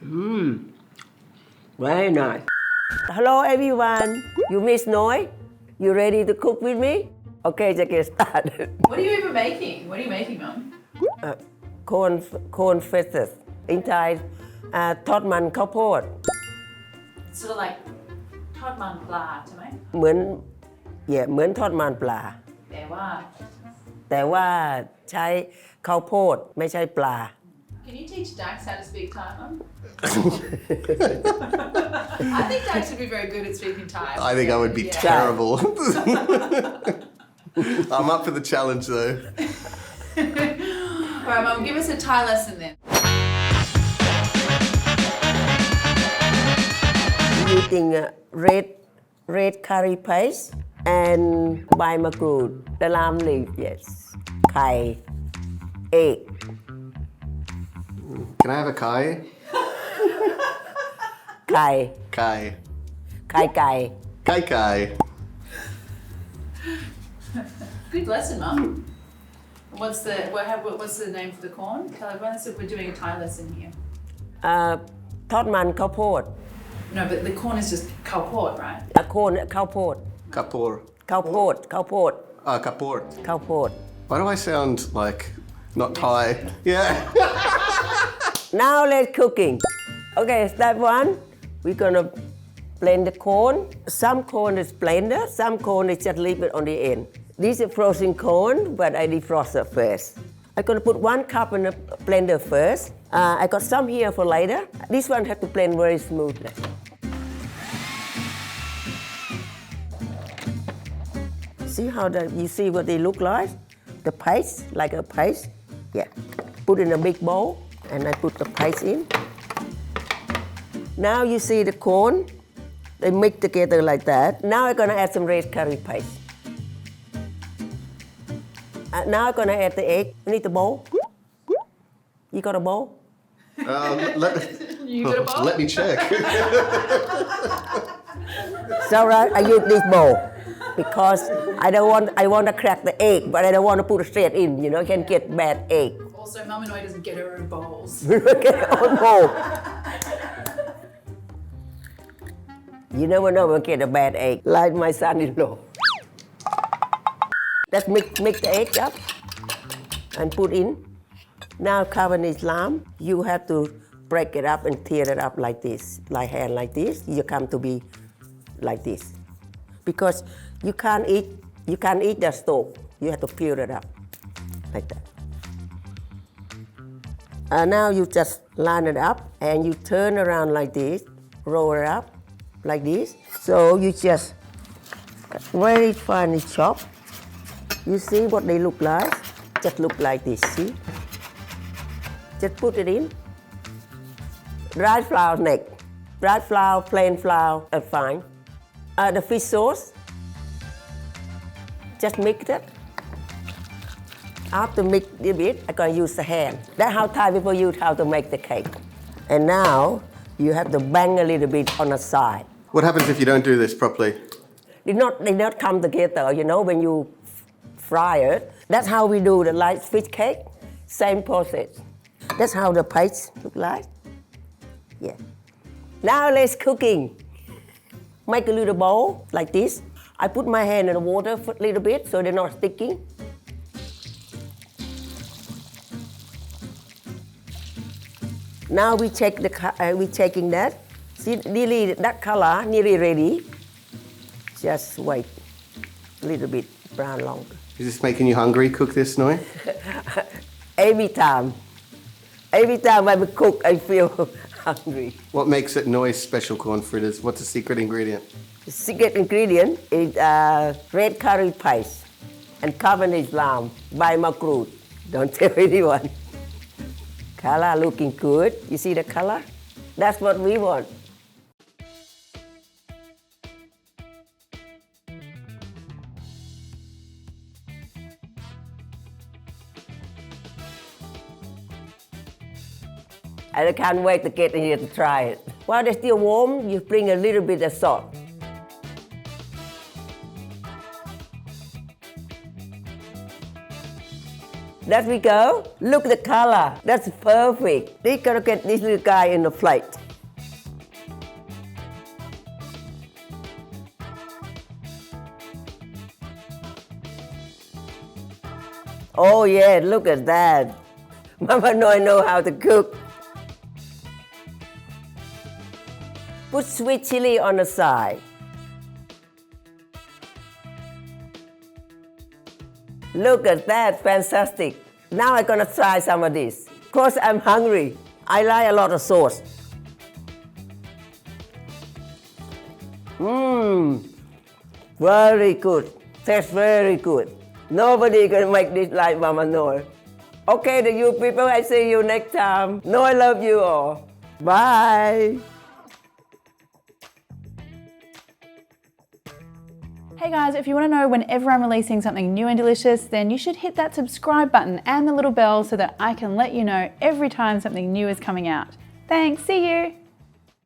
Very nice. Hello everyone. You Miss Noi? You ready to cook with me? Okay, let's get started. What are you even making? What are you making, Mum? Corn fritters. In Thai, ทอดมันข้าวโพด Sort of like ทอดมันปลาใช่ไหม เหมือนทอดมันปลา แต่ว่าใช้ข้าวโพดไม่ใช่ปลา Can you teach Dax how to speak Thai, Mum? I think Dax would be very good at speaking Thai. I think I would be terrible. I'm up for the challenge though. All right, Mum, give us a Thai lesson then. Using red curry paste and ใบมะกรูด the lime leaf, yes. ไข่ egg. Can I have a kai? ไข่ Kai. ไข่ไก่ Kai kai. Good lesson, Mum. What's the name for the corn? We're doing a Thai lesson here. ทอดมันข้าวโพด No, but the corn is just kaupot, right? โคนข้าวโพด Kapor. ข้าวโพด Kapor. ข้าวโพด Why do I sound like not Thai? Yeah. Now let's cooking. Okay, step one, we're gonna blend the corn. Some corn is blender, some corn is just leave it on the end. This is frozen corn, but I defrost it first. I'm gonna put 1 cup in the blender first. I got some here for later. This one have to blend very smoothly. See how you see what they look like? The paste, like a paste. Yeah. Put in a big bowl, and I put the paste in. Now you see the corn. They mix together like that. Now I'm gonna add some red curry paste. Now I'm gonna add the egg. You need the bowl? You got a bowl? You got a bowl? Let me check. It's alright. I use this bowl because I want to crack the egg, but I don't want to put it straight in. You know, can get bad egg. Also, Mama Noi doesn't get her own bowls. Get on bowl. You never know when get a bad egg, like my son-in-law. Let's mix the egg up and put in. Now cover this lamb. You have to break it up and tear it up like this, like hand like this. You come to be like this, because you can't eat the stove. You have to peel it up like that. Now you just line it up and you turn around like this, roll it up like this. So you just very finely chop. You see what they look like? Just look like this, see? Just put it in. Dried flour next. Dried flour, plain flour, fine. The fish sauce, just mix it. After mix a bit, I'm gonna use the hand. That's how Thai people use how to make the cake. And now you have to bang a little bit on the side. What happens if you don't do this properly? They not come together, you know, when you fry it. That's how we do the light fish cake. Same process. That's how the paste look like. Yeah. Now let's cooking. Make a little bowl like this. I put my hand in the water for a little bit so they're not sticking. Now we checking that. See, nearly that color nearly ready. Just wait a little bit brown longer. Is this making you hungry? Cook this, Noi? Every time I cook, I feel hungry. What makes it Noi's special corn fritters? What's the secret ingredient? The secret ingredient is red curry paste and carbonate lamb by makrut. Don't tell anyone. Color looking good. You see the color? That's what we want. I can't wait to get in here to try it. While they're still warm, you bring a little bit of salt. There we go. Look at the color. That's perfect. We gotta get this little guy in the plate. Oh yeah, look at that. Mama Noi know how to cook. Put sweet chili on the side. Look at that, fantastic. Now I'm gonna try some of this. Of course, I'm hungry. I like a lot of sauce. Very good. Tastes very good. Nobody can make this like Mama Noi. Okay, to you people, I see you next time. No, I love you all. Bye. Hey guys, if you want to know whenever I'm releasing something new and delicious, then you should hit that subscribe button and the little bell so that I can let you know every time something new is coming out. Thanks, see you!